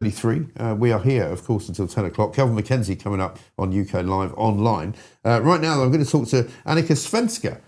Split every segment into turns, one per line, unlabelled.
33. We are here, of course, until 10 o'clock. Kelvin Mackenzie coming up on UK Live Online. Right now, I'm going to talk to Anneka Svenska,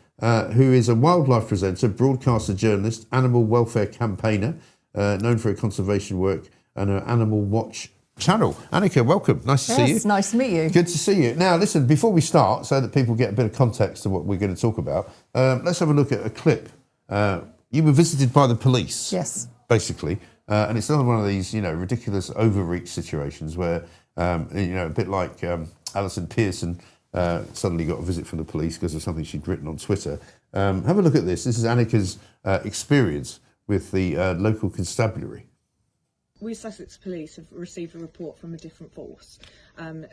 who is a wildlife presenter, broadcaster, journalist, animal welfare campaigner, known for her conservation work and her Animal Watch channel. Anneka, welcome. Nice to see you.
Yes, nice to meet you.
Good to see you. Now, listen, before we start, so that people get a bit of context to what we're going to talk about, let's have a look at a clip. You were visited by the police.
Yes.
Basically. And it's another one of these, ridiculous overreach situations where, a bit like Alison Pearson suddenly got a visit from the police because of something she'd written on Twitter. Have a look at this. This is Anneka's experience with the local constabulary.
We Sussex Police have received a report from a different force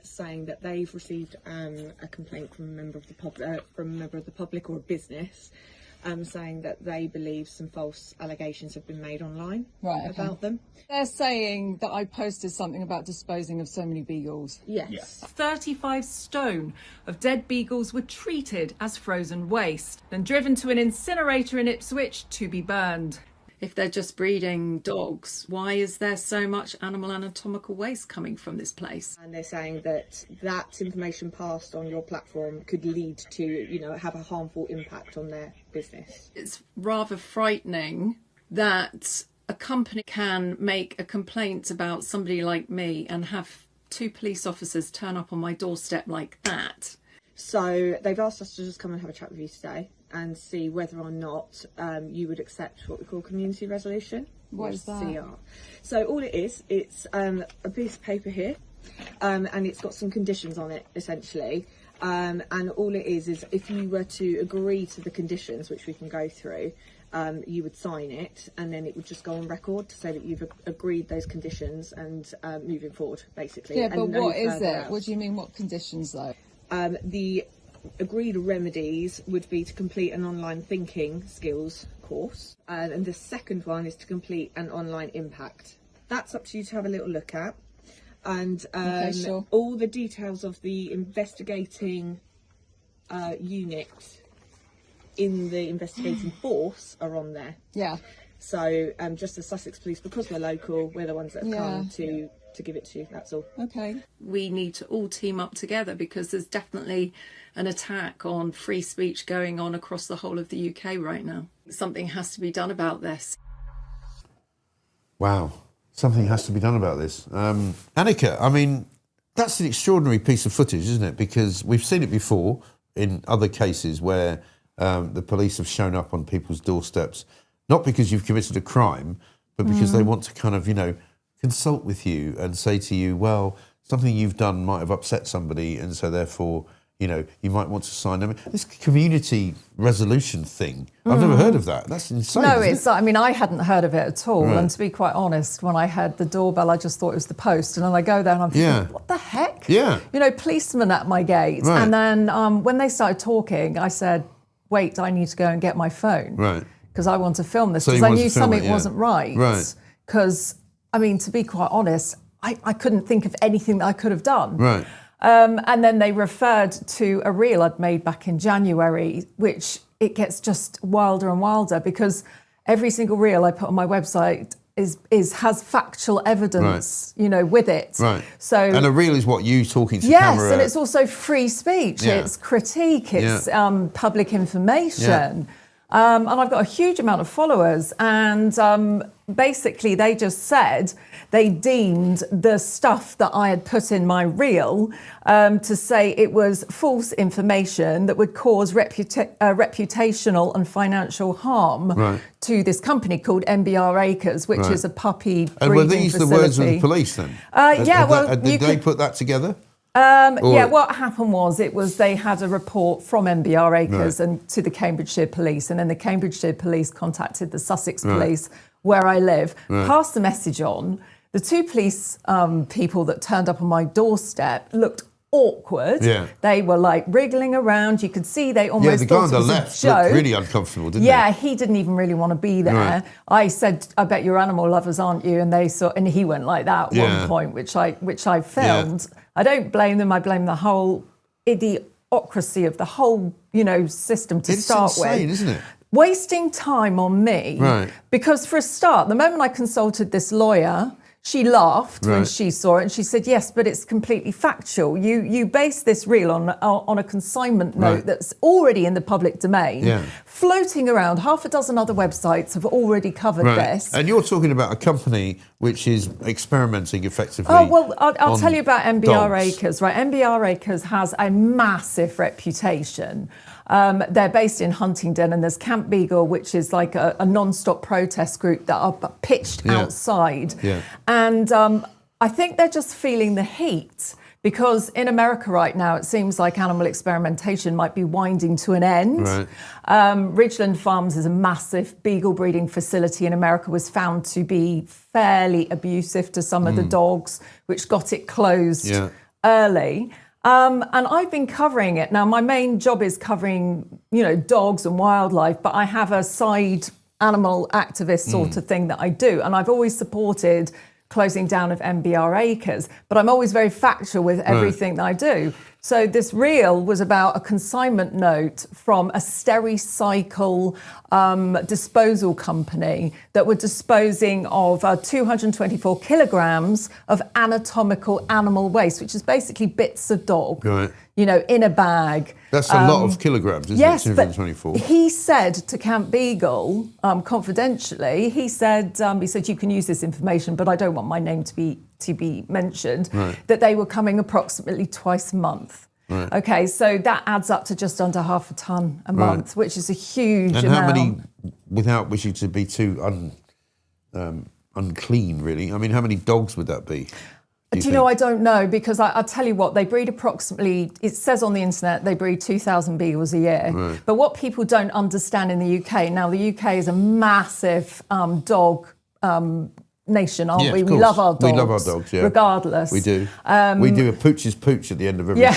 saying that they've received a complaint from a member of the public or a business. Saying that they believe some false allegations have been made online about them.
They're saying that I posted something about disposing of so many beagles.
Yes.
35 stone of dead beagles were treated as frozen waste, then driven to an incinerator in Ipswich to be burned. If they're just breeding dogs, why is there so much animal anatomical waste coming from this place?
And they're saying that that information passed on your platform could lead to, have a harmful impact on their business.
It's rather frightening that a company can make a complaint about somebody like me and have 2 police officers turn up on my doorstep like that.
So they've asked us to just come and have a chat with you today and see whether or not you would accept what we call community resolution.
What is that?
CR. So all it is, it's a piece of paper here, and it's got some conditions on it, essentially. And all it is if you were to agree to the conditions, which we can go through, you would sign it, and then it would just go on record to say that you've agreed those conditions and moving forward, basically.
Yeah, but
no
what is it?
else.
What do you mean, what conditions, though?
The agreed remedies would be to complete an online thinking skills course, and the second one is to complete an online impact. That's up to you to have a little look at, and
okay, sure.
All the details of the investigating unit in the investigating force are on there.
Yeah.
So just the Sussex Police, because we're local, we're the ones that have come to give it to you, that's all.
Okay.
We need to all team up together because there's definitely an attack on free speech going on across the whole of the UK right now. Something has to be done about this.
Wow. Something has to be done about this. Anneka, I mean, that's an extraordinary piece of footage, isn't it? Because we've seen it before in other cases where the police have shown up on people's doorsteps, not because you've committed a crime, but because they want to kind of, consult with you and say to you, well, something you've done might have upset somebody, and so therefore, you might want to sign them. This community resolution thing, I've never heard of that. That's insane.
No,
isn't it?
I mean, I hadn't heard of it at all.
Right.
And to be quite honest, when I heard the doorbell, I just thought it was the post. And then I go there and I'm thinking, what the heck?
Yeah.
Policemen at my gate.
Right.
And then when they started talking, I said, wait, I need to go and get my phone.
Right.
Because I want to film this.
So
Because
you
I
wanted
knew
to film
something
it, yeah.
wasn't right.
Right.
Because, I mean, to be quite honest, I couldn't think of anything that I could have done.
Right.
And then they referred to a reel I'd made back in January, which it gets just wilder and wilder because every single reel I put on my website has factual evidence, with it.
Right.
So,
and a reel is what, you talking to
yes,
camera?
and it's also free speech.
Yeah.
It's critique. It's public information.
Yeah.
And I've got a huge amount of followers, and basically they just said they deemed the stuff that I had put in my reel to say it was false information that would cause reputational and financial harm to this company called MBR Acres, which is a puppy breeding
And were these
facility.
the words of the police then? Did they put that together?
What happened was they had a report from MBR Acres and to the Cambridgeshire Police, and then the Cambridgeshire Police contacted the Sussex Police, where I live, passed the message on. The 2 police people that turned up on my doorstep looked awkward. Yeah. They were like wriggling around. You could see they almost
the guy on
thought
the
it was
left
a joke.
looked really uncomfortable, didn't he?
Yeah, he didn't even really want to be there.
Right.
I said, "I bet you're animal lovers, aren't you?" And and he went like that at one point, which I filmed.
Yeah.
I don't blame them. I blame the whole idiocracy of the whole, system to start with.
It's insane, isn't it?
Wasting time on me.
Right.
Because for a start, the moment I consulted this lawyer she laughed when
Right.
she saw it, and she said, "Yes, but it's completely factual. You base this reel on a consignment note
Right.
that's already in the public domain,
Yeah.
floating around. Half a dozen other websites have already covered this."
And you're talking about a company which is experimenting effectively.
Oh, well, I'll
on
tell you about MBR
dogs.
Acres, right? MBR Acres has a massive reputation. They're based in Huntingdon, and there's Camp Beagle, which is like a non-stop protest group that are pitched
Yeah.
outside.
Yeah.
And I think they're just feeling the heat. Because in America right now, it seems like animal experimentation might be winding to an end.
Right.
Ridgeland Farms is a massive beagle breeding facility in America, was found to be fairly abusive to some of the dogs, which got it closed
Yeah.
early. And I've been covering it. Now, my main job is covering, dogs and wildlife, but I have a side animal activist sort of thing that I do. And I've always supported closing down of MBR Acres, but I'm always very factual with everything that I do. So this reel was about a consignment note from a Stericycle disposal company that were disposing of 224 kilograms of anatomical animal waste, which is basically bits of dog,
Right.
in a bag.
That's a lot of kilograms, isn't
Yes,
it?
but
224.
he said to Camp Beagle, confidentially, he said you can use this information, but I don't want my name to be mentioned.
Right.
That they were coming approximately twice a month.
Right.
Okay, so that adds up to just under half a ton a month, which is a huge
And
amount.
how many, without wishing to be too unclean, really? I mean, how many dogs would that be?
Do you know, I don't know, because I'll tell you what, they breed approximately, it says on the internet, they breed 2,000 beagles a year.
Right.
But what people don't understand in the UK, now the UK is a massive dog nation, aren't
Yeah,
we?
of
We
course.
love our dogs.
We love our dogs, yeah.
Regardless.
We do. We do a pooch's pooch at the end of every
Yeah.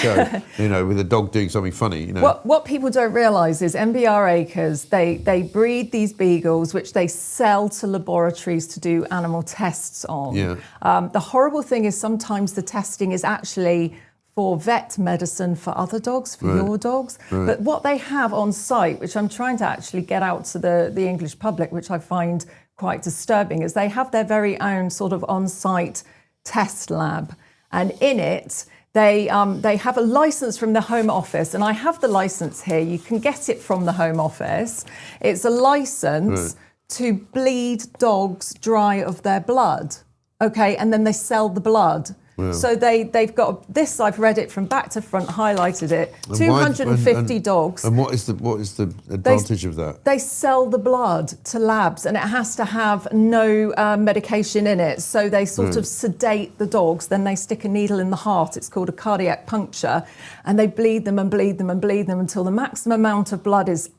show, with a dog doing something funny,
What people don't realise is MBR Acres, they breed these beagles, which they sell to laboratories to do animal tests on.
Yeah.
The horrible thing is sometimes the testing is actually for vet medicine for other dogs, for your dogs.
Right.
But what they have on site, which I'm trying to actually get out to the English public, which I find quite disturbing, is they have their very own sort of on-site test lab. And in it, they have a license from the Home Office. And I have the license here. You can get it from the Home Office. It's a license to bleed dogs dry of their blood. Okay, and then they sell the blood.
Wow.
So they've got this. I've read it from back to front, highlighted it. 250 dogs.
And what is the advantage of that?
They sell the blood to labs, and it has to have no medication in it. So they sort of sedate the dogs. Then they stick a needle in the heart. It's called a cardiac puncture, and they bleed them and bleed them and bleed them until the maximum amount of blood is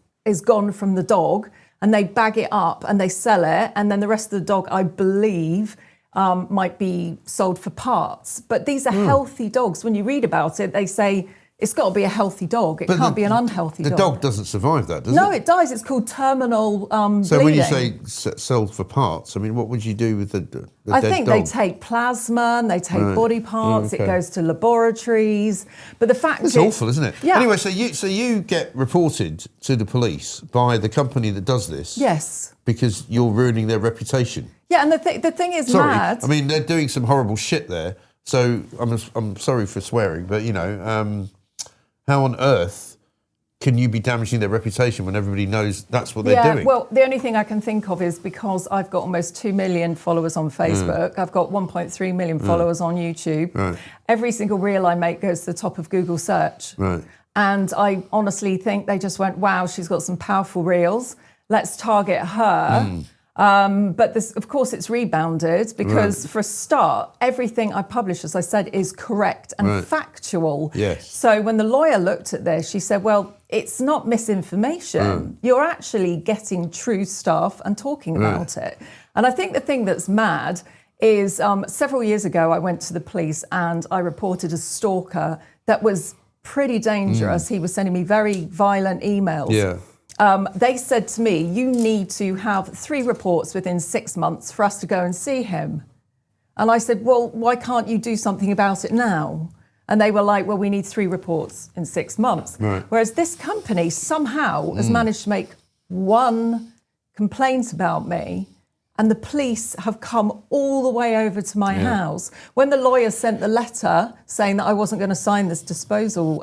gone from the dog, and they bag it up and they sell it, and then the rest of the dog, I believe, might be sold for parts. But these are healthy dogs. When you read about it, they say it's got to be a healthy dog. It can't be an unhealthy dog.
The dog doesn't survive that, does it?
No, it dies. It's called terminal
So
bleeding.
when you say sold for parts, I mean, what would you do with the
I
dead
think
dog?
they take plasma and they take body parts.
okay.
It goes to laboratories. But the fact
It's
is,
awful, isn't it?
Yeah.
Anyway, so you get reported to the police by the company that does this.
Yes.
Because you're ruining their reputation.
Yeah, and the thing is
Sorry,
mad.
I mean, they're doing some horrible shit there. So I'm sorry for swearing, but how on earth can you be damaging their reputation when everybody knows that's what they're doing?
Well, the only thing I can think of is because I've got almost 2 million followers on Facebook. I've got 1.3 million followers on YouTube.
Right.
Every single reel I make goes to the top of Google search.
Right.
And I honestly think they just went, wow, she's got some powerful reels. Let's target her. But this, of course, it's rebounded because for a start, everything I publish, as I said, is correct and factual.
Yes.
So when the lawyer looked at this, she said, well, it's not misinformation. You're actually getting true stuff and talking about it. And I think the thing that's mad is several years ago, I went to the police and I reported a stalker that was pretty dangerous. He was sending me very violent emails.
Yeah.
They said to me, you need to have 3 reports within 6 months for us to go and see him. And I said, well, why can't you do something about it now? And they were like, well, we need 3 reports in 6 months.
Right.
Whereas this company somehow has managed to make 1 complaint about me And the police have come all the way over to my house. When the lawyer sent the letter saying that I wasn't going to sign this disposal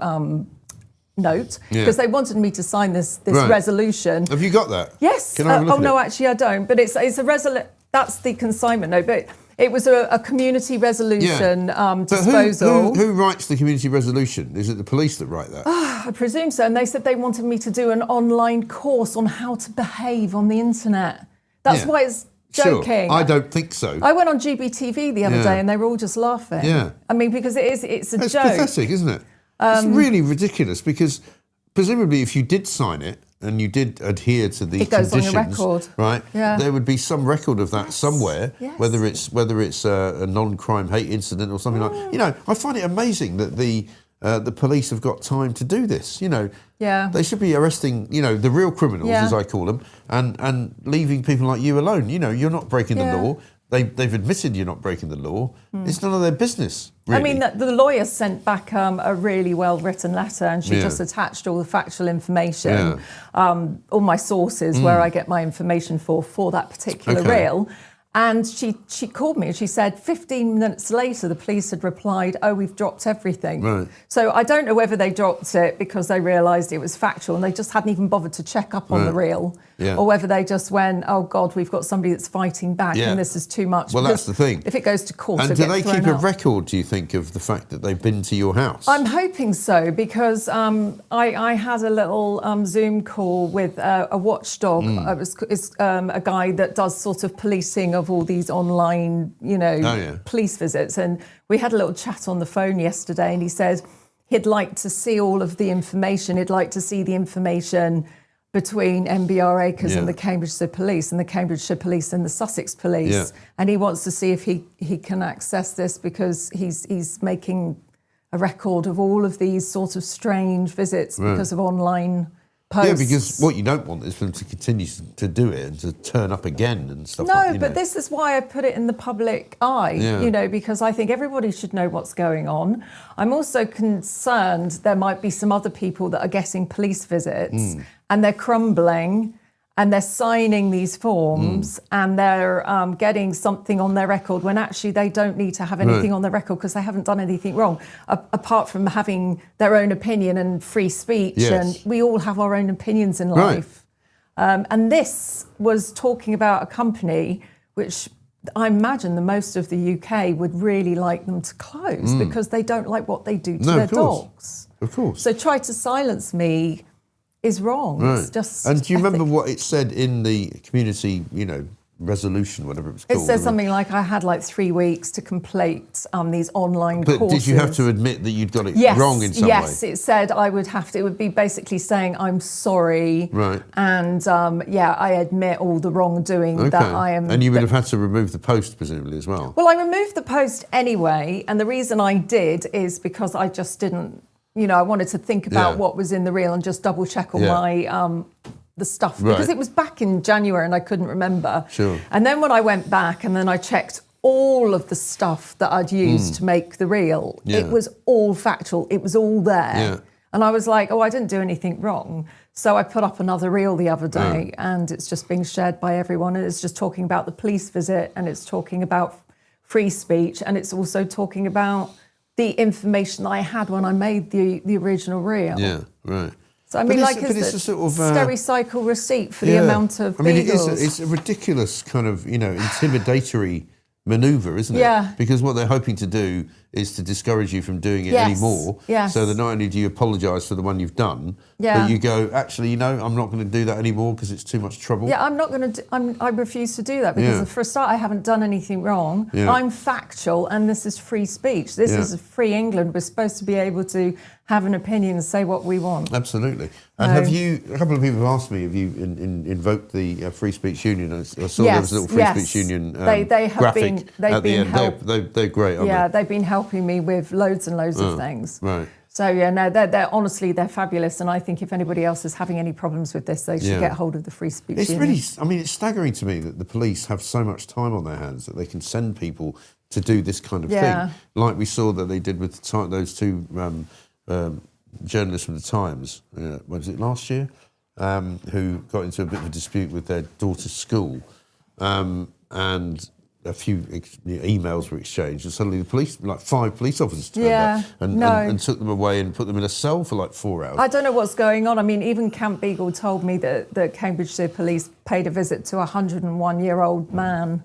note, because they wanted me to sign this resolution.
Have you got that?
Yes.
Can I have a look at
no,
it?
actually I don't. But it's a that's the consignment note. But it was a community resolution disposal.
Who writes the community resolution? Is it the police that write that?
I presume so. And they said they wanted me to do an online course on how to behave on the internet. That's why it's joking.
Sure. I don't think so.
I went on GBTV the other day and they were all just laughing.
Yeah.
I mean, because it's a joke.
It's pathetic, isn't it? It's really ridiculous because presumably if you did sign it and you did adhere to the
goes on
conditions,
your record.
right?
Yeah.
There would be some record of that somewhere,
Yes.
whether it's a non-crime hate incident or something like. You know, I find it amazing that the police have got time to do this. You know, they should be arresting, you know, the real criminals, as I call them, and leaving people like you alone. You know, you're not breaking the law. They've admitted you're not breaking the law. It's none of their business, really.
I mean, the lawyer sent back a really well-written letter and she just attached all the factual information, all my sources, where I get my information for that particular reel. And she called me and she said 15 minutes later the police had replied, "Oh, we've dropped everything."
Right.
So I don't know whether they dropped it because they realised it was factual and they just hadn't even bothered to check up on the reel, or whether they just went, "Oh God, we've got somebody that's fighting back and this is too much."
Well, that's the thing.
If it goes to court,
and
it'll
do they
get
keep
thrown
a
out.
record, do you think, of the fact that they've been to your house?
I'm hoping so because I had a little Zoom call with a watchdog. It's a guy that does sort of policing of all these online, police visits. And we had a little chat on the phone yesterday and he said he'd like to see all of the information. He'd like to see the information between MBR Acres and the Cambridgeshire Police and the Cambridgeshire Police and the Sussex Police.
Yeah.
And he wants to see if he can access this because he's making a record of all of these sort of strange visits because of online posts.
Yeah, because what you don't want is for them to continue to do it and to turn up again and stuff like that.
No, but this is why I put it in the public eye, because I think everybody should know what's going on. I'm also concerned there might be some other people that are getting police visits and they're crumbling and they're signing these forms and they're getting something on their record when actually they don't need to have anything on their record because they haven't done anything wrong, apart from having their own opinion and free speech. And we all have our own opinions in life. And this was talking about a company which I imagine the most of the UK would really like them to close because they don't like what they do to their dogs.
Of course.
So try to silence me is wrong. It's just
and do you remember
ethic.
what it said in the community, resolution, whatever it was called?
It says something like I had like 3 weeks to complete these online
But
courses.
did you have to admit that you'd got it wrong in some way?
Yes, it said I would have to. It would be basically saying I'm sorry.
Right.
And I admit all the wrongdoing that I am.
And you would have had to remove the post, presumably, as well.
Well, I removed the post anyway, and the reason I did is because I just didn't. I wanted to think about what was in the reel and just double check all my the stuff because it was back in January and I couldn't remember.
Sure.
And then when I went back and then I checked all of the stuff that I'd used to make the reel, it was all factual. It was all there.
Yeah.
And I was like, I didn't do anything wrong. So I put up another reel the other day and it's just being shared by everyone. And it's just talking about the police visit and it's talking about free speech and it's also talking about the information that I had when I made the original reel.
Yeah, right.
So I mean,
it's a sort of
Stericycle receipt for the amount of beagles.
It's a ridiculous kind of, intimidatory manoeuvre, isn't it?
Yeah.
Because what they're hoping to do is to discourage you from doing it anymore.
Yes.
So that not only do you apologise for the one you've done,
Yeah.
but you go, actually, I'm not going to do that anymore because it's too much trouble.
Yeah, I'm not going to. I refuse to do that because for a start, I haven't done anything wrong.
Yeah.
I'm factual, and this is free speech. This is free England. We're supposed to be able to have an opinion and say what we want.
Absolutely. And a couple of people have asked me, have you invoked the Free Speech Union? I saw there was a little Free Speech Union
they have
graphic at the end. They're great, aren't they?
They've been helping me with loads and loads of things.
Right.
So they're honestly they're fabulous, and I think if anybody else is having any problems with this, they should get hold of the Free Speech Union.
It's staggering to me that the police have so much time on their hands that they can send people to do this kind of thing, like we saw that they did with those two journalists from the Times. Was it last year? Who got into a bit of a dispute with their daughter's school. and a few emails were exchanged, and suddenly the police, like 5 police officers turned up and took them away and put them in a cell for like 4 hours.
I don't know what's going on. I mean, even Camp Beagle told me that the Cambridgeshire police paid a visit to a 101-year-old man,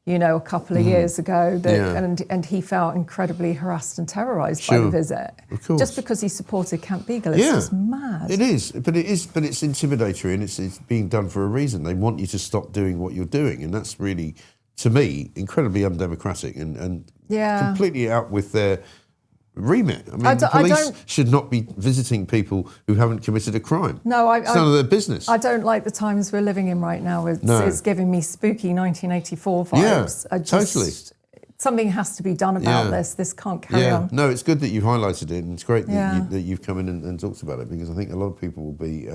a couple of years ago, and he felt incredibly harassed and terrorised by the visit.
Of course.
Just because he supported Camp Beagle. It's just mad.
It is, but it's intimidatory, and it's being done for a reason. They want you to stop doing what you're doing, and that's really, to me, incredibly undemocratic and completely out with their remit. I mean, the police should not be visiting people who haven't committed a crime.
No,
it's none of their business.
I don't like the times we're living in right now. It's giving me spooky 1984 vibes.
Yeah, totally.
Something has to be done about this. This can't carry on.
No, it's good that you highlighted it, and it's great that you've come in and talked about it, because I think a lot of people will be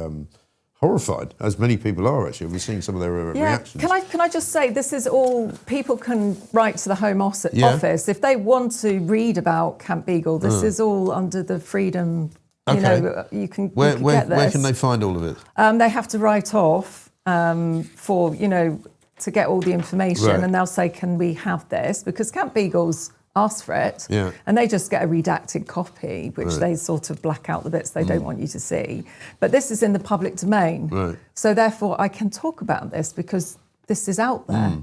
horrified, as many people are actually. We're seeing some of their reactions.
Can I just say, this is all, people can write to the Home Office if they want to read about Camp Beagle. This is all under the freedom. You can get this.
Where can they find all of it?
They have to write off for to get all the information, and they'll say, "Can we have this?" Because Camp Beagle's ask for it, and they just get a redacted copy, which they sort of black out the bits they don't want you to see. But this is in the public domain, so therefore I can talk about this because this is out there.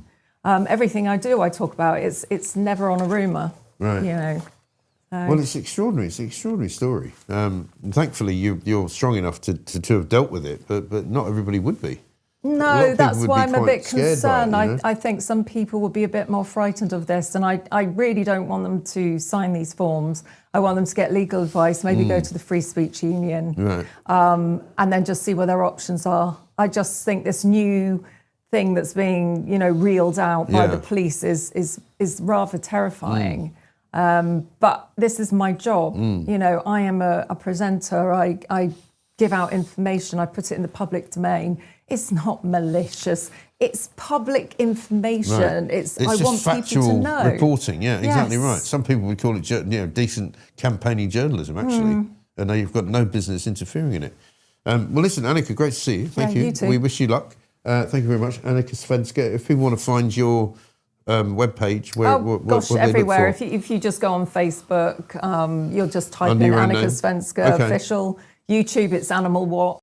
Everything I do, I talk about. It's never on a rumour,
Well, it's extraordinary. It's an extraordinary story. And thankfully, you're strong enough to have dealt with it, but not everybody would be.
No, that's why I'm a bit concerned. I think some people will be a bit more frightened of this, and I really don't want them to sign these forms. I want them to get legal advice, maybe go to the Free Speech Union, and then just see what their options are. I just think this new thing that's being, reeled out by the police is rather terrifying. But this is my job. I am a presenter. I give out information. I put it in the public domain. It's not malicious. It's public information. It's I
just
want
factual
people to know.
Reporting. Yeah, exactly right. Some people would call it, decent campaigning journalism, actually, and you've got no business interfering in it. Well, listen, Anneka, great to see you. Thank you.
You too.
We wish you luck. Thank you very much, Anneka Svenska. If people want to find your webpage, what
everywhere.
They look for?
If you just go on Facebook, you'll just type in Anneka Svenska official. YouTube, it's Animal Watch.